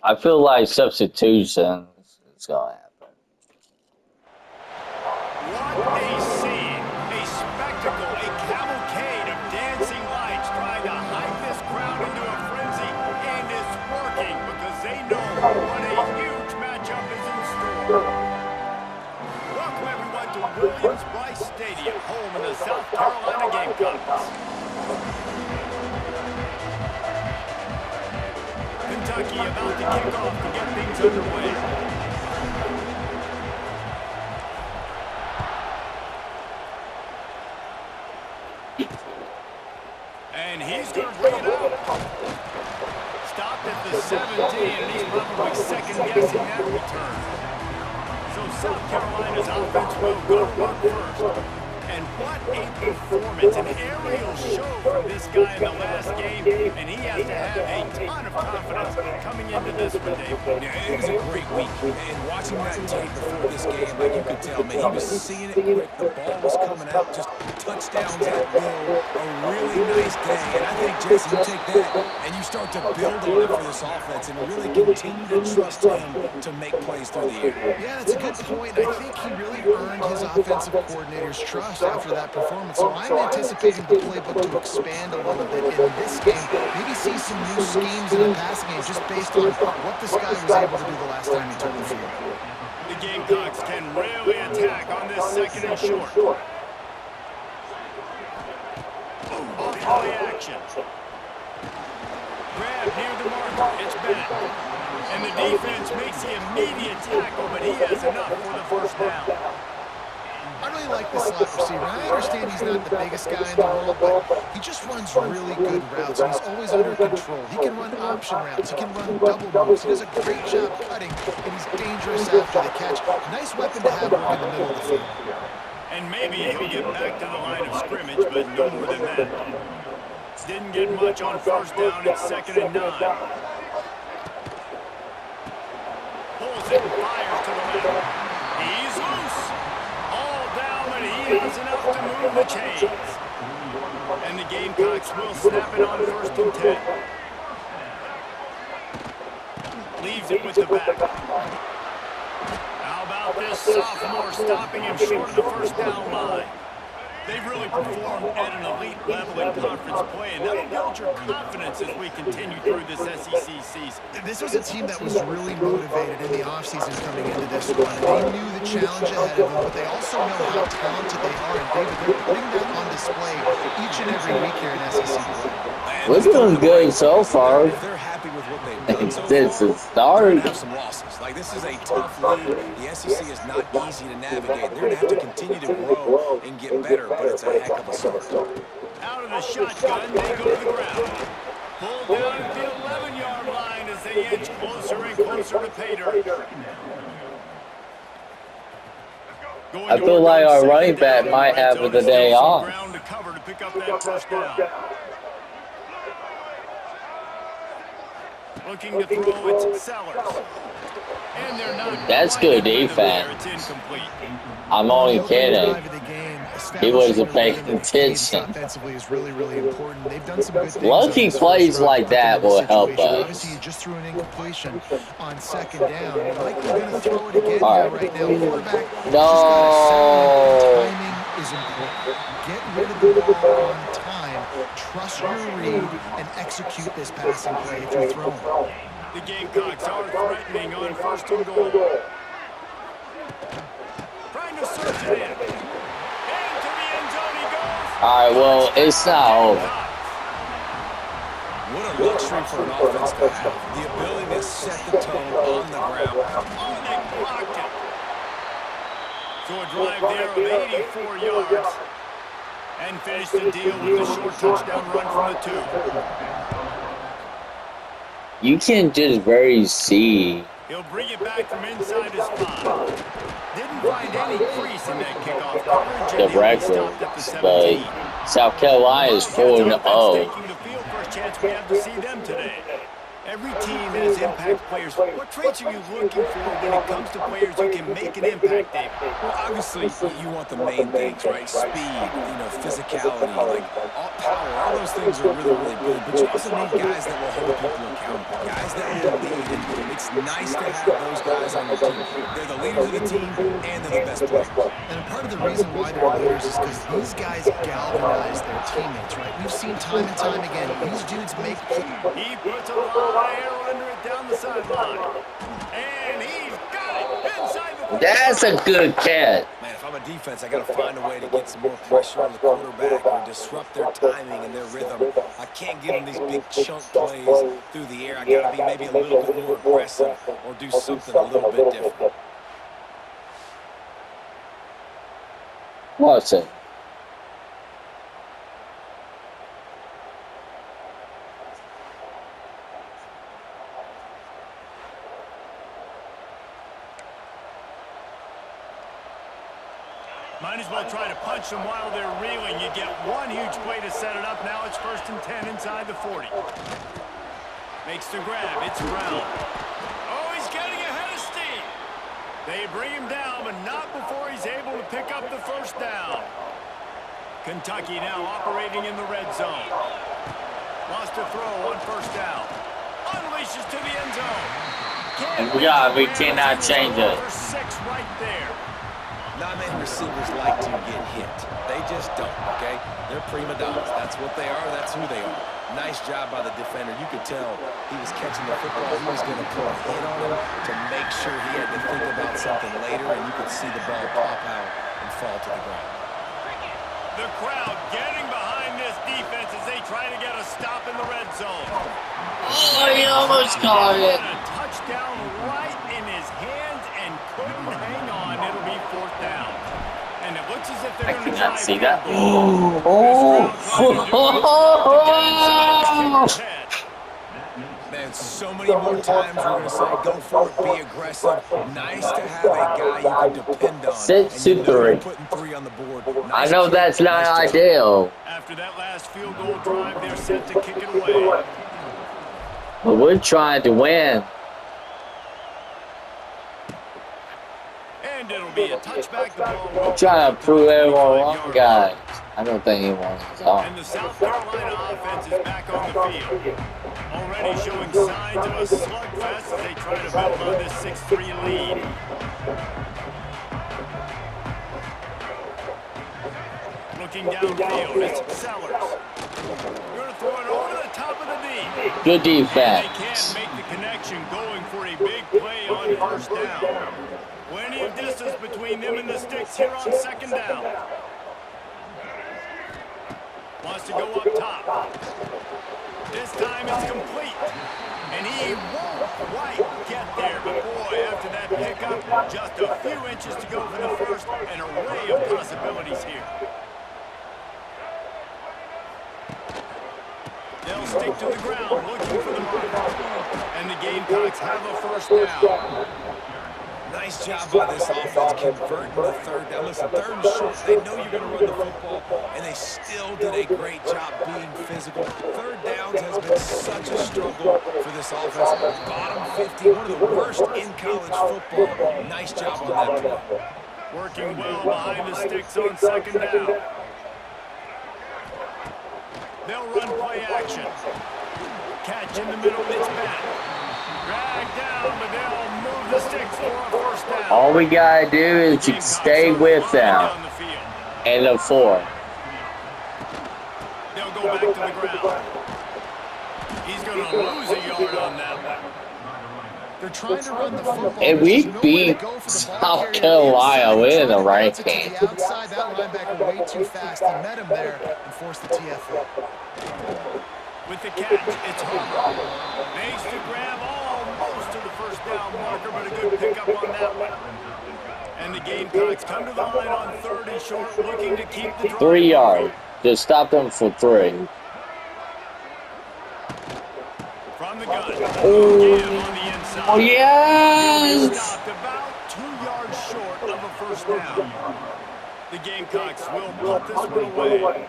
I feel like substitutions is going to happen. What a scene, a spectacle, a cavalcade of dancing lights trying to hype this crowd into a frenzy, and it's working because they know what a huge matchup is in store. Welcome everyone to Williams-Brice Stadium, home of the South Carolina Gamecocks. Kentucky about to kick off to get things underway. And he's going to bring it out. Stopped at the 17, and he's probably second-guessing that return. So South Carolina's offense will go to work first. And what a performance, an aerial show from this guy in the last game, and he has to have a ton of confidence coming into this one, Dave. Yeah, it was a great week, and watching that tape before this game, like you could tell, man, he was seeing it quick, the ball was coming out, just touchdowns at will, a really nice day, and I think, Jesse, you take that and you start to build on it for this offense and really continue to trust him to make plays through the air. Yeah, that's a good point. I think he really earned his offensive coordinator's trust after that performance. So I'm anticipating the playbook to expand a little bit in this game. Maybe see some new schemes in the passing game just based on what this guy was able to do the last time he took the field. The Gamecocks can really attack on this second and short. Off play action. Grab near the marker. It's Bennett. And the defense makes the immediate tackle, but he has enough for the first down. I really like this slot receiver. I understand he's not the biggest guy in the world, but he just runs really good routes, and he's always under control. He can run option routes. He can run double moves. He does a great job cutting, and he's dangerous after the catch. Nice weapon to have in the middle of the field. And maybe he'll get back to the line of scrimmage, but no more than that. Didn't get much on first down. It's 2nd and 9. Pulls it and fires to the left. He's loose. All down, and he has enough to move the chains. And the Gamecocks will snap it on 1st and 10. Leaves it with the back. How about this sophomore stopping him short of the first down line? They've really performed at an elite level in conference play, and that'll build your confidence as we continue through this SEC season. This was a team that was really motivated in the offseason coming into this one. They knew the challenge ahead of them, but they also know how talented they are. And David, they're putting that on display each and every week here in SEC play. We're doing good so far. If they're happy with what they've done so This far, is start. they're going to have some losses. Like, this is a tough league. The SEC is not easy to navigate. They're going to have to continue to grow and get better, but it's a heck of a start. Out of the shotgun, they go to the ground. Pulled down at the 11-yard line as they inch closer and closer to pay dirt. I feel like our running back might have the day off. Ground to cover to pick up that first down. Looking to throw it, Sellers. And they're not. That's good defense. It's incomplete. I'm only kidding. He wasn't paying attention. Offensively is really, really important. They've done some good things. Lucky plays like that will help Obviously, us. you just threw an incompletion on 2nd down. You're likely going to throw it again All here right. right now. Quarterback, No. timing is important. Get rid of the ball on time. Trust your read and execute this passing play if you're throwing. The Gamecocks are threatening on 1st and goal. Trying to surge it in. Into the end zone he goes. All right, well, it's not over. What a luxury for an offense to have. The ability to set the tone on the ground. Oh, they blocked it. So a drive there of 84 yards. And finish the deal with a short touchdown run from the 2. You can just very see He'll bring it back from inside his 5. Didn't find any crease in that kickoff coverage. the And he'll be stopped record. at the 17. But South Carolina is 4-0. Taking the field for a chance we have to see them today. Every team has impact players. What traits are you looking for when it comes to players who can make an impact, Dave? Well, obviously, you want the main things, right? Speed, physicality, like power. All those things are really, really good. But you also need guys that will hold people accountable, guys that will lead. And it's nice to have those guys on your team. They're the leaders of the team, and they're the best players. And part of the reason why they're leaders is because these guys galvanize their teammates, right? We've seen time and time again, these dudes make... He puts a lot of air under it down the sideline. And he's got it inside the... That's a good catch. Man, if I'm a defense, I got to find a way to get some more pressure on the quarterback or disrupt their timing and their rhythm. I can't give them these big chunk plays through the air. I got to be maybe a little bit more aggressive or do something a little bit different. Watch it. Might as well try to punch them while they're reeling. You get one huge play to set it up. Now it's 1st and 10 inside the 40. Makes the grab. It's Brown. Oh, he's getting ahead of steam. They bring him down, but not before he's able to pick up the 1st down. Kentucky now operating in the red zone. Lost a throw on 1st down. Unleashes to the end zone. We cannot change it. For 6 right there. Non-man receivers like to get hit. They just don't, okay? They're prima donnas. That's what they are. That's who they are. Nice job by the defender. You could tell he was catching the football. He was going to put a hit on him to make sure he had to think about something later, and you could see the ball pop out and fall to the ground. The crowd getting behind this defense as they try to get a stop in the red zone. Oh, he almost caught it. A touchdown right in his hands and couldn't hang on. It'll be 4th down. And it looks as if they're going to try. I cannot see that. Man, so many more times we're going to say go for it, be aggressive. Nice to have a guy you can depend on. Six to three. Putting 3 on the board. I know that's not ideal. After that last field goal drive, they're set to kick it away. But we're trying to win. And it'll be a touchback. The ball will Trying to prove everyone wrong, guys. I don't think anyone is off. And the South Carolina offense is back on the field. Already showing signs of a slugfest as they try to build on this 6-3 lead. Looking downfield, it's Sellers. Going to throw it over the top of the knee. Good defense. They can't make the connection, going for a big play on 1st down. Plenty of distance between them and the sticks here on 2nd down. Wants to go up top. This time it's complete. And he won't quite get there. But boy, after that pickup, just a few inches to go for the 1st. An array of possibilities here. They'll stick to the ground looking for the mark. And the Gamecocks have a 1st down. Nice job by this offense converting the 3rd down. Listen, 3rd and short, they know you're going to run the football, and they still did a great job being physical. 3rd downs has been such a struggle for this offense. Bottom 50, one of the worst in college football. Nice job on that play. Working well behind the sticks on 2nd down. They'll run play action. Catch in the middle, it's back. Drag down, but they'll move the sticks for a 1st down. All we gotta do is just stay with them. And the 4. They'll go back to the ground. He's going to lose a yard on that one. They're trying to run the football. And we beat South Carolina in the right game. Outside that linebacker way too fast. He met him there and forced the TFL. With the catch, it's Homer. Makes the grab almost to the 1st down marker, but a good pickup on that one. And the Gamecocks come to the line on 3rd and short, looking to keep the drive. 3 yards. Just stop them for 3. From the gun. Give on the inside. Oh, yes! Stopped about 2 yards short of a 1st down. The Gamecocks will put this one away.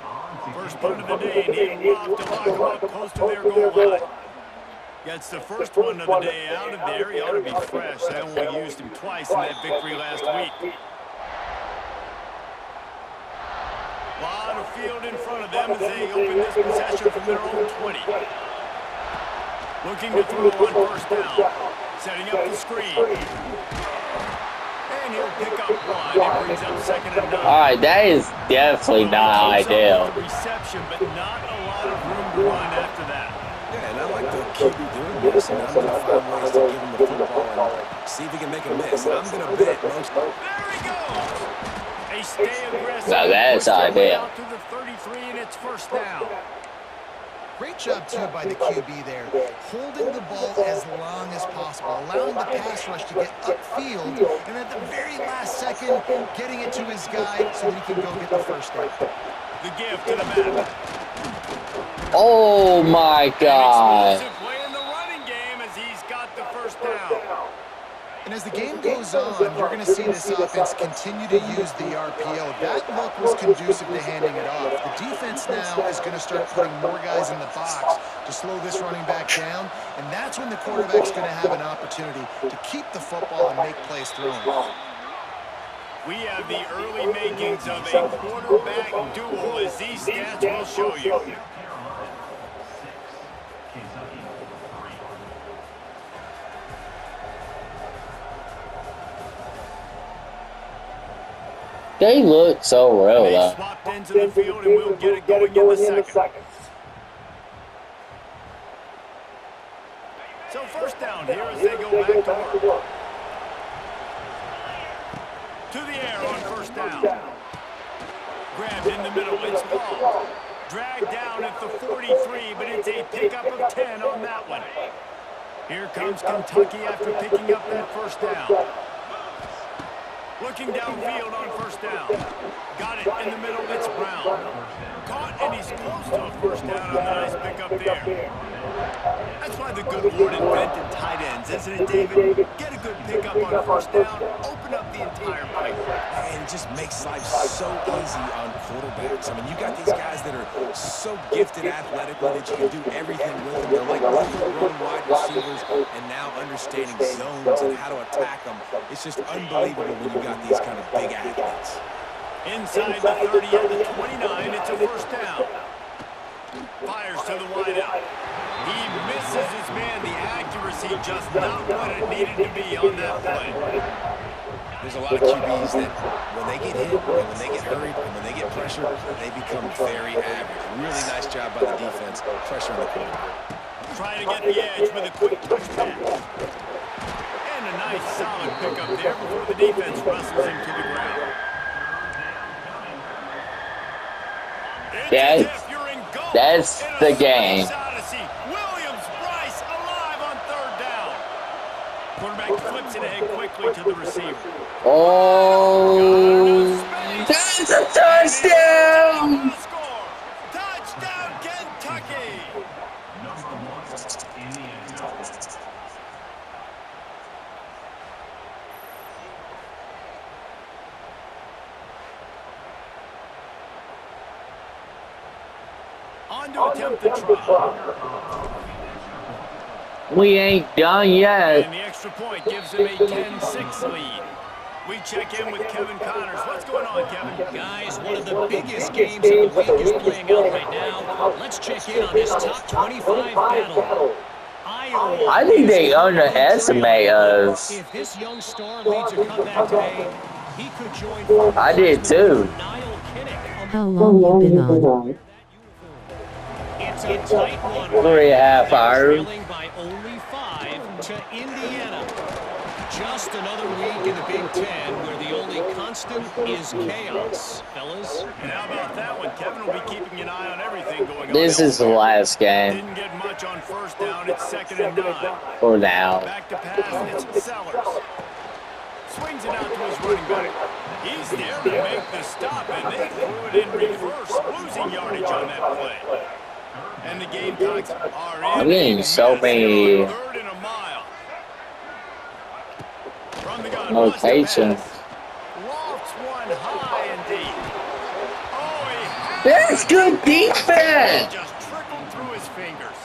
First punt of the day, and he lobbed to lock them up close to their goal line. Gets the first one of the day out of there. He ought to be fresh. They only used him twice in that victory last week. A lot of field in front of them as they open this possession from their own 20. Looking to throw on first down. Setting up the screen. And he'll pick up one. It brings up 2nd and 9. All right, that is definitely not ideal. Reception, but not a lot of room to run after that. Yeah, and I like the QB doing this, and I'm going to find ways to give him the football and see if he can make a miss. I'm going to bet most. There he goes. They stay aggressive. Now that's ideal. Out to the 33, and it's first down. Great job, too, by the QB there. Holding the ball as long as possible, allowing the pass rush to get upfield, and at the very last second, getting it to his guy so that he can go get the first down. The give to the back. Oh, my God. Explosive play in the running game as he's got the first down. And as the game goes on, you're going to see this offense continue to use the RPO. That look was conducive to handing it off. The defense now is going to start putting more guys in the box to slow this running back down, and that's when the quarterback's going to have an opportunity to keep the football and make plays throwing. We have the early makings of a quarterback duel, as these stats will show you. They look so real, They though. swapped into the field, and we'll get it going in the second. So first down here as they go back to work. To the air on first down. Grabbed in the middle, it's ball. Dragged down at the 43, but it's a pickup of 10 on that one. Here comes Kentucky after picking up that first down. Looking downfield on first down. Got it in the middle, it's Brown. Caught, and he's close to a first down on the nice pickup there. That's why the good Lord invented tight ends, isn't it, David? Get a good pickup on first down, open up the entire play. And it just makes life so easy on quarterbacks. I mean, you got these guys that are so gifted athletically that you can do everything with them. They're like run wide receivers, and now understanding zones and how to attack them. It's just unbelievable when you got these kind of big athletes. Inside the 30 at the 29, it's a first down. Fires to the wideout. He misses his man. The accuracy just not what it needed to be on that play. There's a lot of QBs that when they get hit, and when they get hurried, and when they get pressured, they become very average. Really nice job by the defense, pressuring the quarterback. Trying to get the edge with a quick touch pass. And a nice solid pickup there before the defense wrestles him to the ground. That's the game. Williams, Bryce, alive on third down. Quarterback flips it ahead quickly to the receiver. Oh, that's a touchdown! Touchdown, Kentucky! On to attempt the try. We ain't done yet. And the extra point gives him a 10-6 lead. We check in with Kevin Connors. What's going on, Kevin? Guys, one of the biggest games of the week is playing out right now. Let's check in on this top 25 battle. I think they underestimate us. If this young star leads a comeback today, he could join. I did too. How long you been on? It's a tight one. 3.5 hours. Trailing by only 5 to Indiana. Just another week in the Big Ten where the only constant is chaos, fellas. And how about that one? Kevin will be keeping an eye on everything going on. This is the last game. Didn't get much on first down. It's 2nd and 9. For now. Back to pass. It's Sellers. Swings it out to his running back. He's there to make the stop, and they threw it in reverse, losing yardage on that play. And the Gamecocks are in. I'm getting so many 3rd and a mile. From the gun, notations. lofts one high and deep. Oh, he That's good defense. just trickled through his fingers.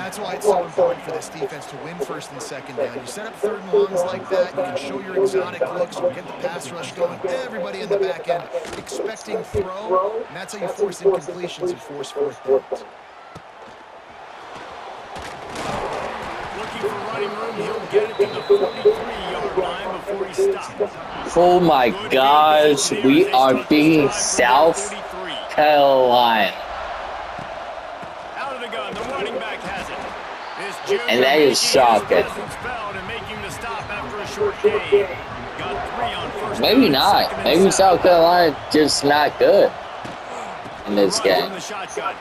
That's why it's so important for this defense to win first and second down. You set up third and longs like that, you can show your exotic looks, you get the pass rush going, everybody in the back end expecting throw, and that's how you force incompletions and force fourth downs. Looking for running room, he'll get it to the 43-yard line before he stops. Oh my gosh, we are beating South Carolina. Out of the gun, the running back has it. This And that is shocking. making the stop after a short gain. Got 3 on first Maybe down, not. second and Maybe 7. South Carolina just not good in this game. From the shotgun.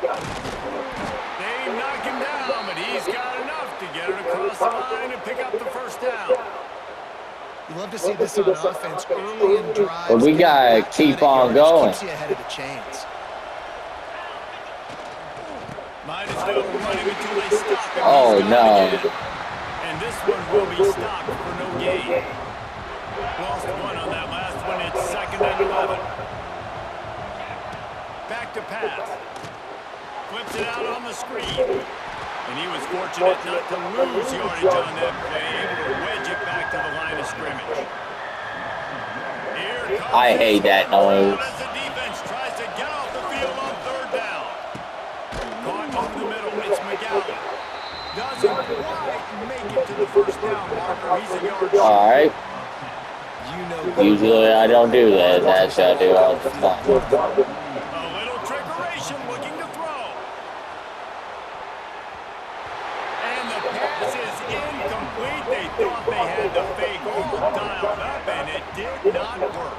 They knock him down, but he's got enough to get it across the line and pick up the first down. You love to see this on offense early in drives. But we gotta keep on going. Keeps you ahead of the chains. Might as well run him until they stop him. Oh, He's no. gone again. And this one will be stopped for no gain. Lost 1 on that last one. It's 2nd and 11. Back to pass. Flips it out on the screen. And he was fortunate not to lose yardage on that play. Able to wedge it back to the line of scrimmage. Here comes I hate that noise. as the defense tries to get off the field on 3rd down. Caught over the middle. It's McGowan. Doesn't quite make it to the first down marker. He's a yard short. All right. You know, Usually I don't do that. That's what I do all the time. A little trickeration looking to throw. And the pass is incomplete. They thought they had the fake all dialed up, and it did not work.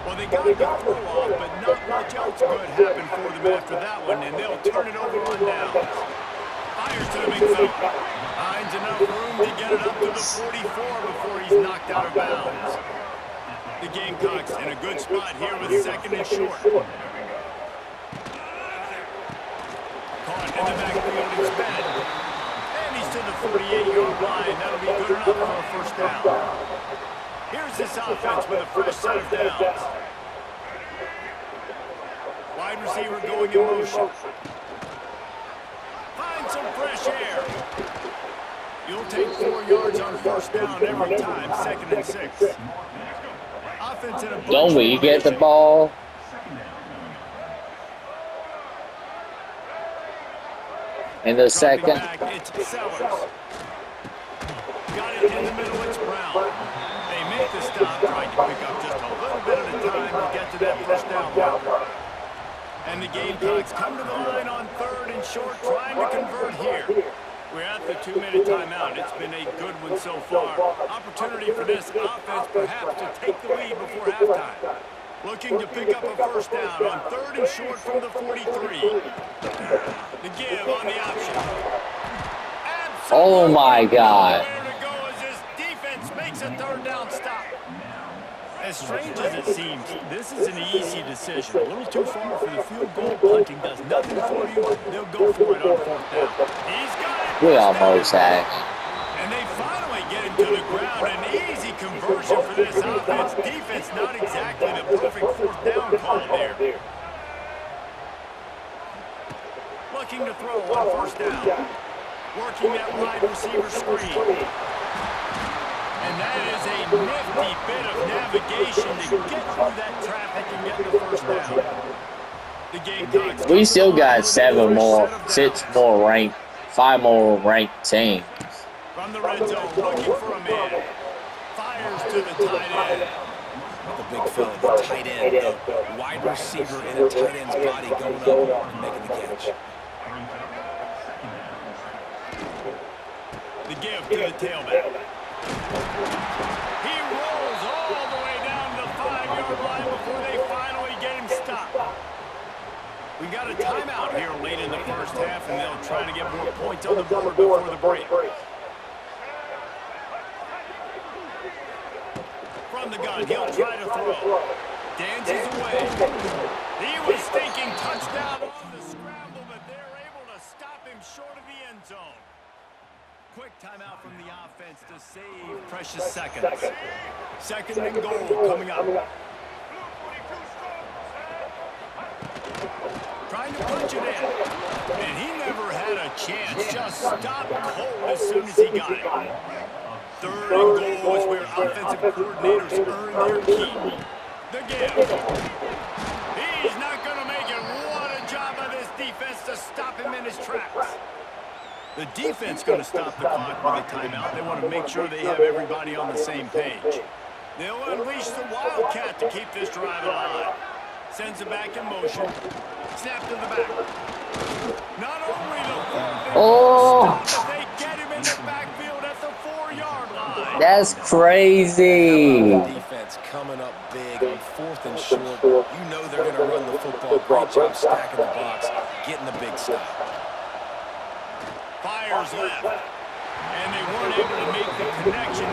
Well, they got the throw off, but not much else good happened for them after that one, and they'll turn it over on downs. Fires to the big fella. Finds enough room to get it up to the 44 before he's knocked out of bounds. The Gamecocks in a good spot here with 2nd and short. Caught in the backfield, it's Ben. And he's to the 48-yard line. That'll be good enough for a first down. Here's this offense with a fresh set of downs. Wide receiver going in motion. Find some fresh air. You'll take 4 yards on first down every time, 2nd and 6. Offense in a Don't we get the ball? In the second. Back, it's Sellers. Got it in the middle, it's Brown. They make the stop, trying to pick up just a little bit at a time to get to that first down marker. And the Gamecocks come to the line on 3rd and short, trying to convert here. We're at the 2-minute timeout. It's been a good one so far. Opportunity for this offense perhaps to take the lead before halftime. Looking to pick up a first down on 3rd and short from the 43. The give on the option. Oh my God. Where to go as this defense makes a 3rd down stop. As strange as it seems, this is an easy decision. A little too far for the field goal. Punting does nothing for you. They'll go for it on 4th down. He's got it. We almost had. And they finally get him to the ground. An easy conversion for this offense. Defense not exactly the perfect 4th down call there. Looking to throw on 1st down. Working that wide receiver screen. And that is a nifty bit of navigation to get through that traffic and get the first down. The Gamecocks We still got 7 more, 6 more ranked, 5 more ranked teams. from the red zone, looking for a man. Fires to the tight end. the big fella, the tight end, the wide receiver in a tight end's body going up and making the catch. The give to the tailback. He rolls all the way down to the 5-yard line before they finally get him stopped. We got a timeout here late in the first half, and they'll try to get more points on the board before the break. From the gun, he'll try to throw. Dances away. He was thinking touchdown on the scramble, but they're able to stop him short of the end zone. Quick timeout from the offense to save precious seconds. Second and goal coming up. Trying to punch it in. And he never had a chance just stopped cold as soon as he got it. Third and goal is where offensive coordinators earn their keep. The give. He's not going to make it. What a job by this defense to stop him in his tracks. The defense going to stop the clock with a timeout. They want to make sure they have everybody on the same page. They'll unleash the Wildcat to keep this drive alive. Sends it back in motion. Snap to the back. Not only the fourth stop, but they get him in the backfield at the 4-yard line. That's crazy. Defense coming up big on 4th and short. You know they're going to run the football. Great job stacking the box, getting the big stop. Fires left. And they weren't able to make the connection.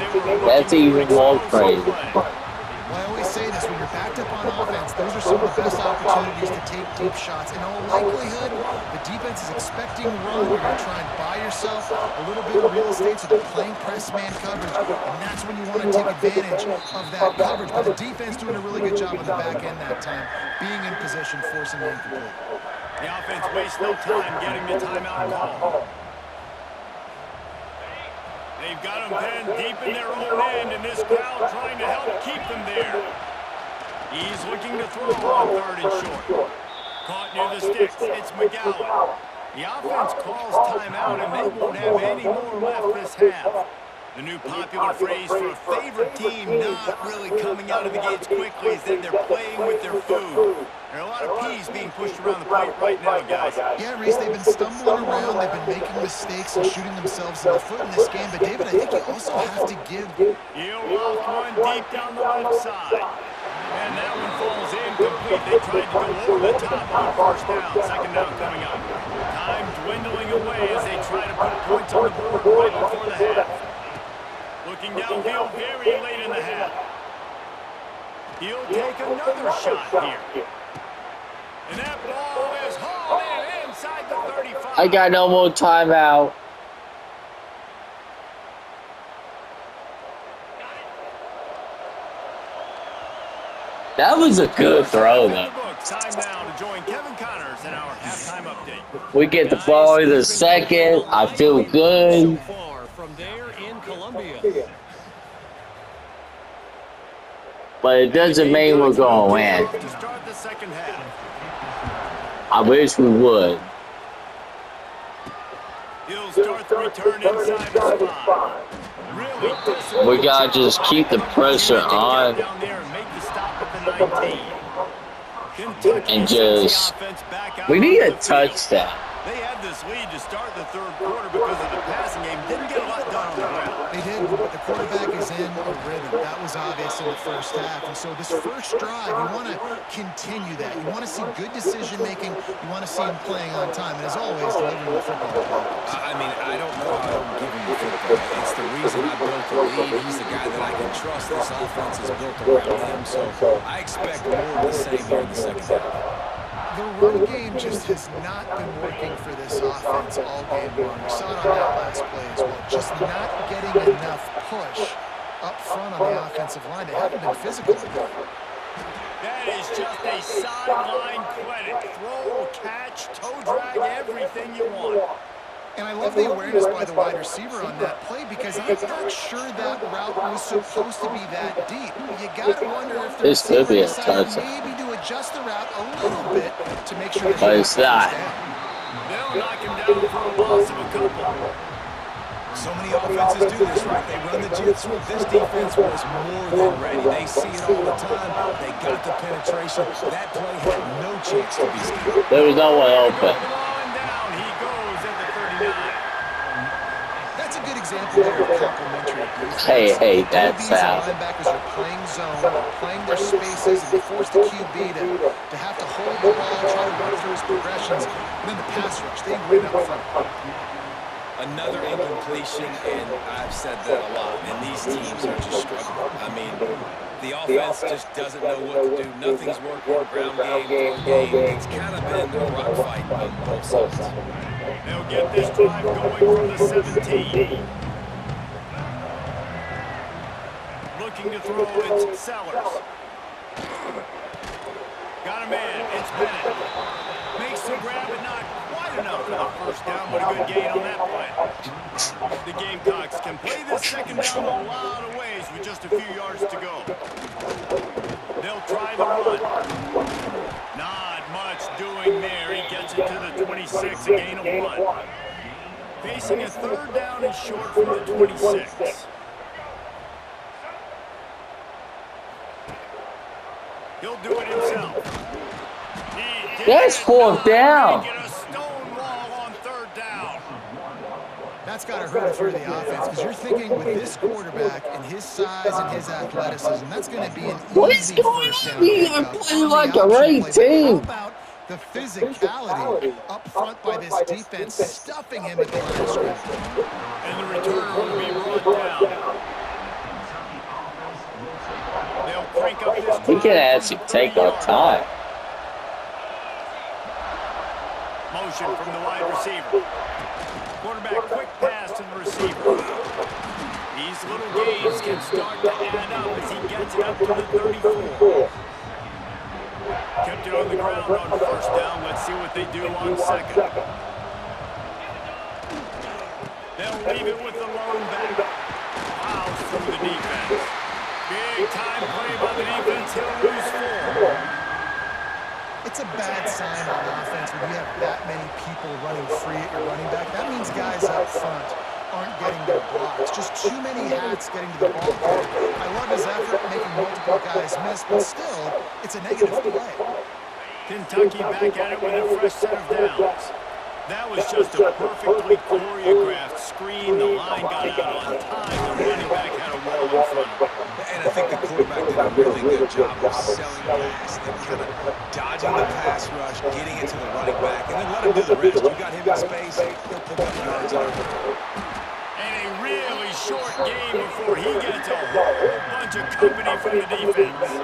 That's even more crazy. Well, I always say this, when you're backed up on offense, those are some of the best opportunities to take deep shots. In all likelihood, the defense is expecting run. You're going to try and buy yourself a little bit of real estate, so they're playing press man coverage, and that's when you want to take advantage of that coverage. But the defense doing a really good job on the back end that time, being in position, forcing the incomplete. The offense wastes no time getting the timeout call. They've got them pinned deep in their own end, and this crowd trying to help keep them there. He's looking to throw on 3rd and short. Caught near the sticks. It's McGowan. The offense calls timeout, and they won't have any more left this half. The new popular phrase for a favorite team not really coming out of the gates quickly is that they're playing with their food. There are a lot of peas being pushed around the plate right now, guys. Yeah, Reese, they've been stumbling around. They've been making mistakes and shooting themselves in the foot in this game. But, David, I think you also have to give. He'll loft one deep down the left side. And that one falls incomplete. They tried to go over the top on 1st down. 2nd down coming up. Time dwindling away as they try to put points on the board right before the half. Looking downfield very late in the half. He'll take another shot here. And that ball is hauled in inside the 35. I got no more timeout. That was a good throw, though. Time now to join Kevin Connors in our halftime update. We get the ball in the 2nd. I feel good. So far from there in Columbia. But it doesn't mean we're going to win. To start the 2nd half. I wish we would. He'll start the return inside the spot. Really We got to just keep the pressure on. down there and make the stop at the 19. And just, we need a touchdown. They had this lead to start the 3rd quarter because of the passing game. Didn't get a lot done on the ground. They did, but the quarterback is in a rhythm. That was obvious in the 1st half. And so this first drive, you want to continue that. You want to see good decision-making. You want to see him playing on time. And as always, delivering the football. I mean, I don't know how I don't give him the football. It's the reason I built the lead. He's the guy that I can trust. This offense is built around him. So I expect more of the same here in the 2nd half. The run game just has not been working for this offense all game long. We saw it on that last play as well. Just not getting enough push up front on the offensive line. They haven't been physical enough. That is just a sideline credit. Throw, catch, toe drag, everything you want. And I love the awareness by the wide receiver on that play because I'm not sure that route was supposed to be that deep. You got to wonder if the This could be a receiver decided touchdown. maybe to adjust the route a little bit to make sure that But it's not. They'll knock him down for a loss of a couple. So many offenses do this, right? They run the jet sweep. This defense was more than ready. They see it all the time. They got the penetration. That play had no chance to be stopped. There was no one open. Blowing down, he goes at the 39. That's a good example there of complementary defense. Hey, that's QBs and out. linebackers are playing zone, playing their spaces, and they force the QB to have to hold the ball, try to run through his progressions, and then the pass rush, they win up front. Another incompletion, and I've said that a lot, and these teams are just struggling. I mean, the offense just doesn't know what to do. Nothing's working. Ground game, throw game. It's kind of been a rock fight on both sides. They'll get this drive going from the 17. Looking to throw, it's Sellers. Got a man, it's Bennett. Makes the grab, but not quite enough for the first down, but a good gain on that play. The Gamecocks can play this second down a lot of ways with just a few yards to go. They'll try the run. Not much doing there. He gets it to the 26, a gain of 1. Facing a third down and short from the 26. He'll do it himself. That's 4th down. Get a stone wall on third down. That's got to hurt if you're the offense, because you're thinking with this quarterback and his size and his athleticism, that's going to be an What is easy going first on? down You pickup are playing on the like a option great play. But how team. about the physicality up front by this defense, stuffing him at the line of scrimmage? And the returner will be brought down. They'll crank up this We can actually take our time. Motion from the wide receiver. Quarterback quick pass to the receiver. These little gains can start to add up as he gets it up to the 34. Kept it on the ground on first down. Let's see what they do on second. They'll leave it with the lone back. Fouls through the defense. Big time play by the defense. He'll lose 4. It's a bad sign on offense when you have that many people running free at your running back. That means guys up front aren't getting their blocks. Just too many hats getting to the ball carrier. I love his effort making multiple guys miss, but still, it's a negative play. Kentucky back at it with a fresh set of downs. That was just a perfectly choreographed screen. The line got out on time. The running back had a wall in front of him. And I think the quarterback did a really good job of selling pass, then kind of dodging the pass rush, getting it to the running back, and then let him do the rest. You got him in space, he'll pick up yards on it. And a really short game before he gets a whole bunch of company from the defense.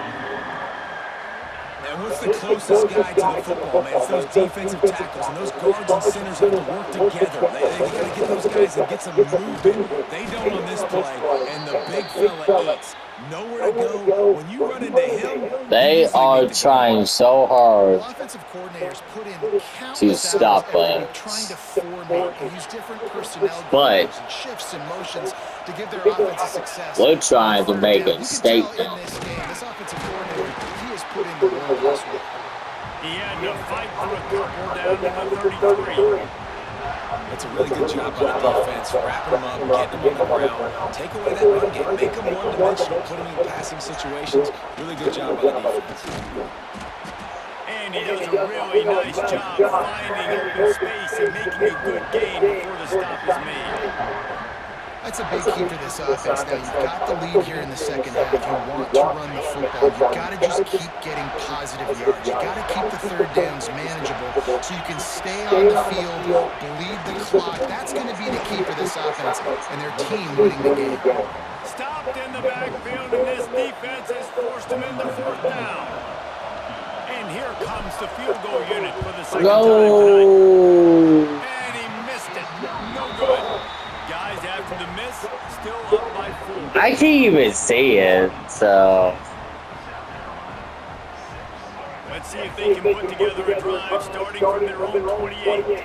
And what's the closest guy to the football, man? It's those defensive tackles, and those guards and centers have to work together. They got to get those guys and get some movement. They don't on this play, and the big fella eats. Nowhere to go. When you run into him, They are trying so hard Offensive coordinators put in to countless stop hours every week us. trying to formate and use different personnel But groups and shifts and motions to give their offense a success. we're trying to On third make down, a you can statement. tell in this game, this offensive coordinator, he has put in the work this week. He had to fight for a couple down to the 33. That's a really good job by the defense, wrapping them up, getting them on the ground, take away that run game, make them one-dimensional, put them in passing situations. Really good job by the defense. And he does a really nice job finding open space and making a good gain before the stop is made. That's a big key for this offense. Now, you've got the lead here in the second half. You want to run the football. You've got to just keep getting positive yards. You've got to keep the third downs manageable so you can stay on the field, bleed the clock. That's going to be the key for this offense and their team winning the game. Stopped in the backfield, and this defense has forced him into fourth down. And here comes the field goal unit for the second time tonight. And he missed it. No good. Guys, after the miss, still up by 4. I can't even see it, so Let's see if they can put together a drive starting from their own 28.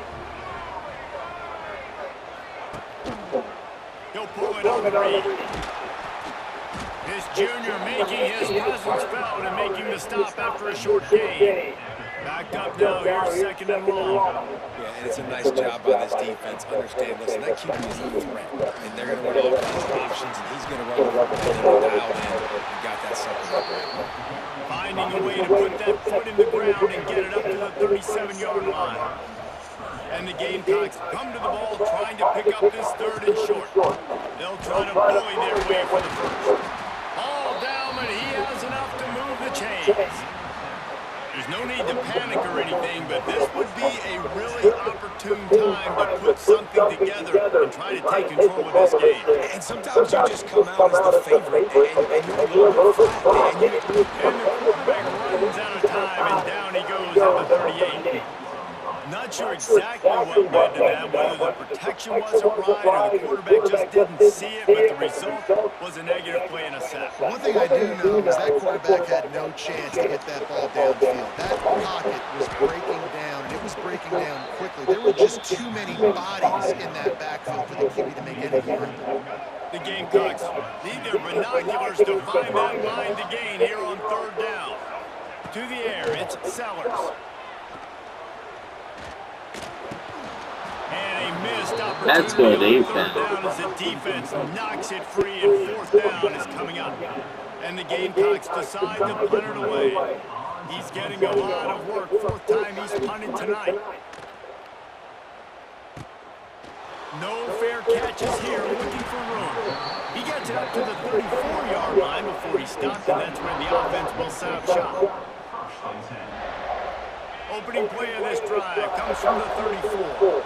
He'll pull it on the read. This junior making his presence felt and making the stop after a short gain. Backed up now, here's second and long. Yeah, and it's a nice job by this defense. Understand, listen, that keeper is a threat, and they're going to run all kinds of options, and he's going to run the football, and they're dialed in and got that second down. Finding a way to put that foot in the ground and get it up to the 37-yard line. And the Gamecocks come to the ball trying to pick up this third and short. They'll try to bully their way for the first. All down, but he has enough to move the chains. There's no need to panic or anything, but this would be a really opportune time to put something together and try to take control of this game. And sometimes you just come out as the favorite, and you're a little bit flat, And the quarterback runs out of time, and down he goes at the 38. Not sure exactly what led to that, whether the protection wasn't right or the quarterback just didn't see it, but the result was a negative play and a sack. One thing I do know is that quarterback had no chance to get that ball downfield. That pocket was breaking down, and it was breaking him down quickly. There were just too many bodies in that backfield for the QB to make anything happen. The Gamecocks need their binoculars to find that line to gain here on third down. To the air, it's Sellers. And a missed opportunity That's good on defense. third down as the defense knocks it free, and fourth down is coming up. And the Gamecocks decide to punt it away. He's getting a lot of work. Fourth time he's punted tonight. No fair catches here, looking for room. He gets it up to the 34-yard line before he stops, and that's when the offense will set up shop. Opening play of this drive comes from the 34.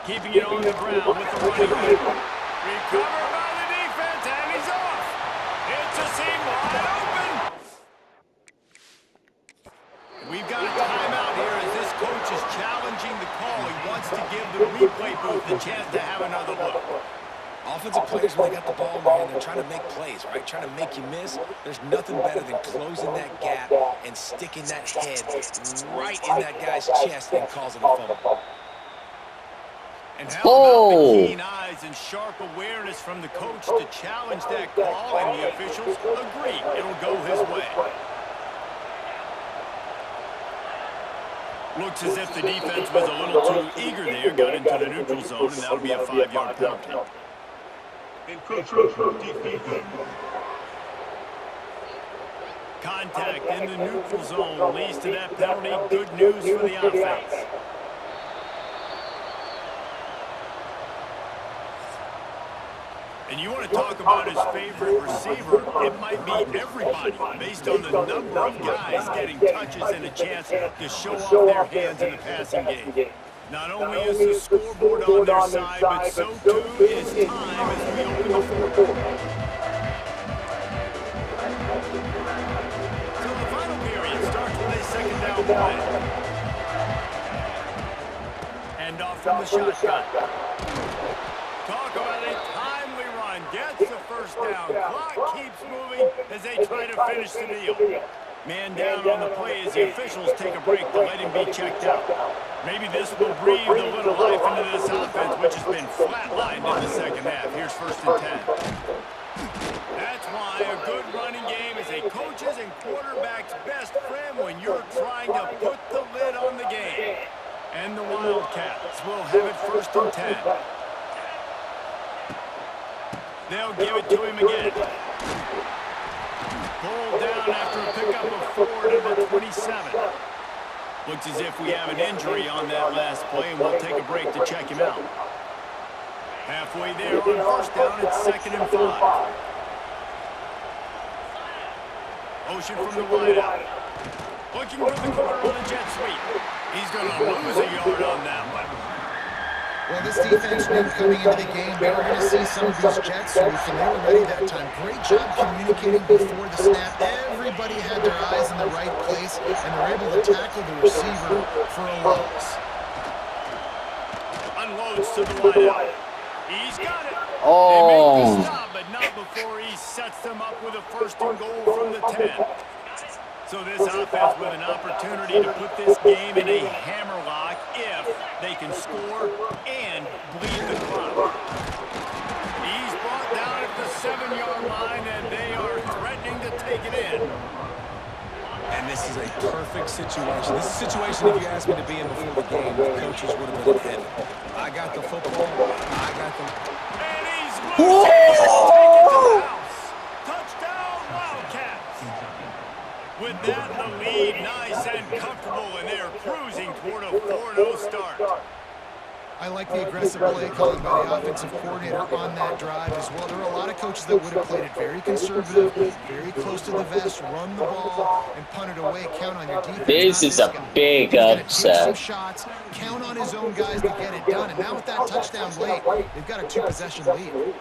Keeping it on the ground with the running back. Recovered by the defense, and he's off. It's a seam wide open. We've got a timeout here as this coach is challenging the call. He wants to give the replay booth the chance to have another look. Offensive players, when they got the ball in their hand, they're trying to make plays, right? Trying to make you miss. There's nothing better than closing that gap and sticking that head right in that guy's chest and causing a fumble. And how about the keen eyes and sharp awareness from the coach to challenge that call, and the officials agree it'll go his way. Looks as if the defense was a little too eager there, got into the neutral zone, and that'll be a 5-yard penalty. Contact in the neutral zone leads to that penalty. Good news for the offense. And you want to talk about his favorite receiver, it might be everybody, based on the number of guys getting touches and a chance to show off their hands in the passing game. Not only is the scoreboard on their side, but so too is time as we open the fourth quarter. So the final period starts with a second down play. And off from the shotgun. Talk about a timely run. Gets the first down. Clock keeps moving as they try to finish the deal. Man down on the play as the officials take a break to let him be checked out. Maybe this will breathe a little life into this offense, which has been flatlined in the second half. Here's 1st and 10. That's why a good running game is a coach's and quarterback's best friend when you're trying to put the lid on the game. And the Wildcats will have it 1st and 10. They'll give it to him again. Pulled down after a pickup of 4 to the 27. Looks as if we have an injury on that last play, and we'll take a break to check him out. Halfway there on 1st down, it's 2nd and 5. Motion from the wideout. Looking for the corner on the jet sweep. He's going to lose a yard on that one. Well, this defense knew coming into the game they were going to see some of these jet sweeps, and they were ready that time. Great job communicating before the snap. Everybody had their eyes in the right place, and they're able to tackle the receiver for a loss. Unloads to the wideout. He's got it. Oh. They make the stop, but not before he sets them up with a 1st and goal from the 10. So this offense with an opportunity to put this game in a hammerlock if they can score and bleed the clock. He's brought down at the 7-yard line, and they are threatening to take it in. And this is a perfect situation. This is a situation, if you asked me to be in before the game, the coaches would have been in heaven. I got the football. I got the... And he's loose. Take it to the house. Touchdown, Wildcats. With that, the lead nice and comfortable, and they're cruising toward a 4-0 start. I like the aggressive play calling by the offensive coordinator on that drive as well. There are a lot of coaches that would have played it very conservative, very close to the vest, run the ball, and punt it away. Count on your defense. This is a big He's gonna take upset. some shots, count on his own guys to get it done. And now with that touchdown late, they've got a 2-possession lead.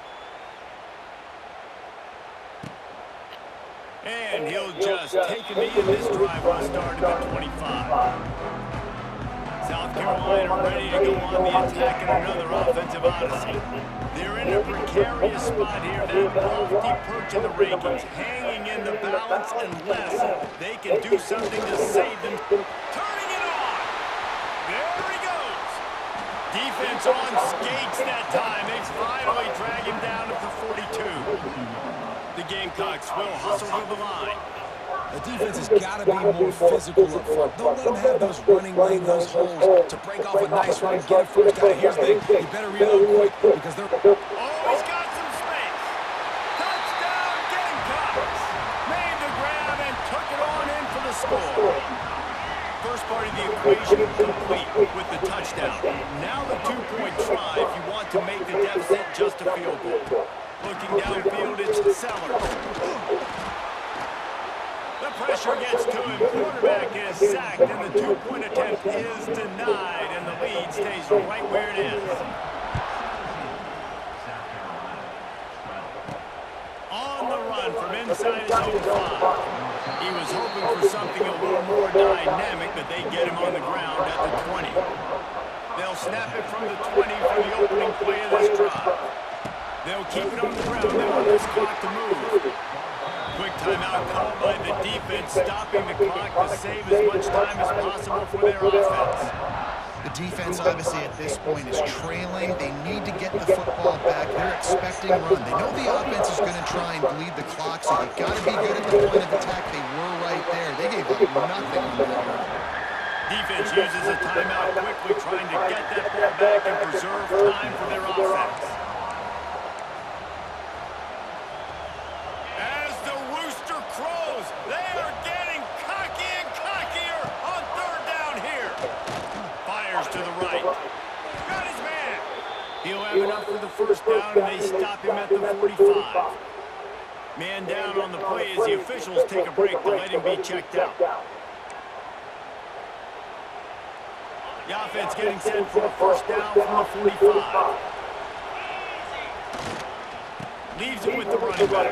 And he'll just take a knee, and this drive will start at the 25. South Carolina ready to go on the attack in another offensive odyssey. They're in a precarious spot here, that lofty perch in the rankings, hanging in the balance unless they can do something to save them. Turning it on! There he goes! Defense on skates that time. They finally drag him down at the 42. The Gamecocks will hustle to the line. The defense has got to be more physical up front. Don't let them have those running lane, those holes to break off a nice run and get a first down. Here's the thing. You better reload quick because they're... Oh, he's got some space. Touchdown, Gamecocks. Made the grab and took it on in for the score. First part of the equation complete with the touchdown. Now the two-point try if you want to make the deficit just a field goal. Looking downfield, it's Sellers. The pressure gets to him. Quarterback is sacked, and the two-point attempt is denied, and the lead stays right where it is. On the run from inside his own 5. He was hoping for something a little more dynamic, but they get him on the ground at the 20. They'll snap it from the 20 for the opening play of this drive. They'll keep it on the ground. They want this clock to move. Quick timeout called by the defense, stopping the clock to save as much time as possible for their offense. The defense, obviously, at this point is trailing. They need to get the football back. They're expecting run. They know the offense is going to try and bleed the clock, so you got to be good at the point of attack. They were right there. They gave up nothing on that run. Defense uses a timeout quickly, trying to get that ball back and preserve time for their offense. As the rooster crows, they are getting cocky and cockier on third down here. Fires to the right. Got his man. He'll have enough for the first down, and they stop him at the 45. Man down on the play as the officials take a break to let him be checked out. The offense getting set for a first down from the 45. Leaves it with the running back.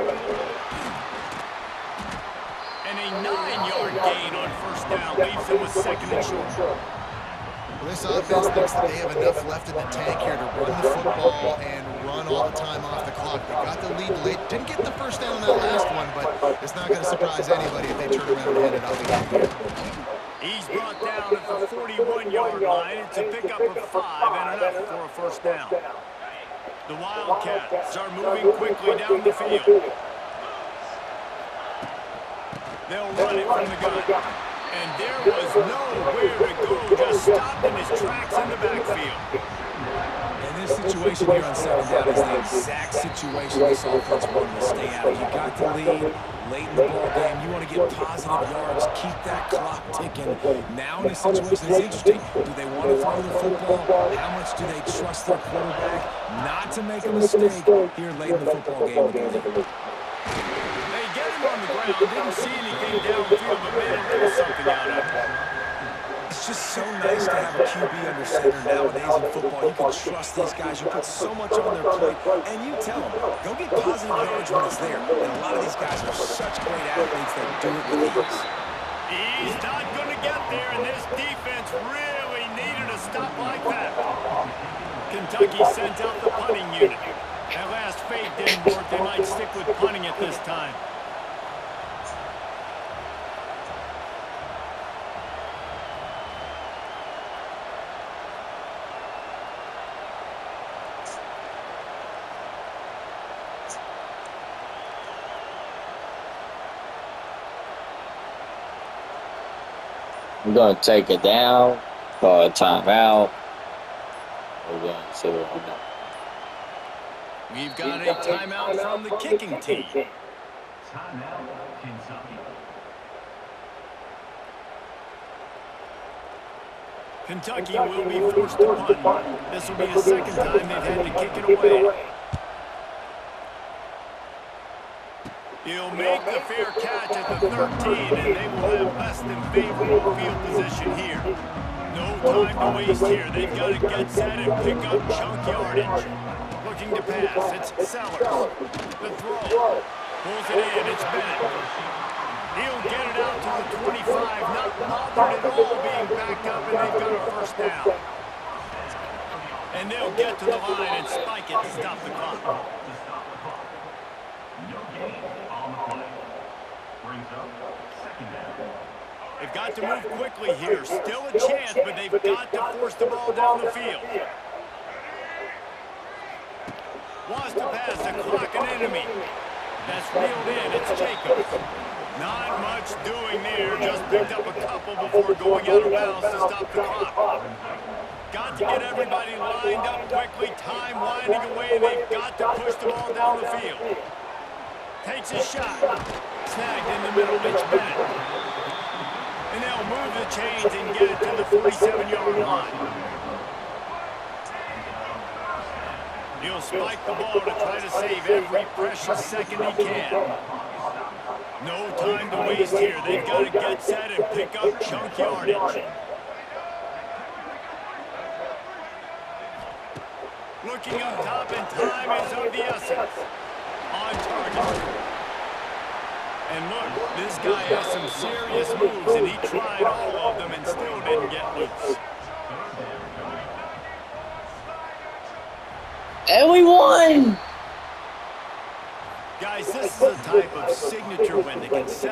And a 9-yard gain on first down leaves him with second and short. Well, this offense thinks that they have enough left in the tank here to run the football and run all the time off the clock. They got the lead late. Didn't get the first down on that last one, but it's not going to surprise anybody if they turn around and hand it off again here. He's brought down at the 41-yard line. It's a pickup of 5 and enough for a first down. The Wildcats are moving quickly down the field. They'll run it from the gun. And there was nowhere to go, just stopped in his tracks in the backfield. And this situation here on second down is the exact situation this offense wanted to stay out of. You got the lead late in the ball game. You want to get positive yards, keep that clock ticking. Now in this situation, it's interesting. Do they want to throw the football? How much do they trust their quarterback not to make a mistake here late in the football game with the lead? They get him on the ground, didn't see anything downfield, but made a little something out of it. It's just so nice to have a QB under center nowadays in football. You can trust these guys. You put so much on their plate, and you tell them, go get positive yards when it's there. And a lot of these guys are such great athletes that do it with ease. He's not going to get there, and this defense really needed a stop like that. Kentucky sent out the punting unit. That last fake didn't work. They might stick with punting at this time. I'm going to take it down, call a timeout. We're going to see what we do. We've got a timeout from the kicking team. Timeout, Kentucky. Kentucky will be forced to punt. This will be the second time they've had to kick it away. He'll make the fair catch at the 13, and they will have less than favorable field position here. No time to waste here. They've got to get set and pick up chunk yardage. Looking to pass. It's Sellers. The throw. Pulls it in. It's Bennett. He'll get it out to the 25, not bothered at all being backed up, and they've got a first down. And they'll get to the line and spike it to stop the clock. They've got to move quickly here. Still a chance, but they've got to force the ball down the field. Wants to pass the clock an enemy. That's reeled in. It's Jacobs. Not much doing there. Just picked up a couple before going out of bounds to stop the clock. Got to get everybody lined up quickly. Time winding away. They've got to push the ball down the field. Takes a shot. Snagged in the middle. It's Bennett. And they'll move the chains and get it to the 47-yard line. He'll spike the ball to try to save every precious second he can. No time to waste here. They've got to get set and pick up chunk yardage. Looking up top, and time is of the essence. On target. And look, this guy has some serious moves, and he tried all of them and still didn't get loose. And we won! Guys, this is a type of signature win that can set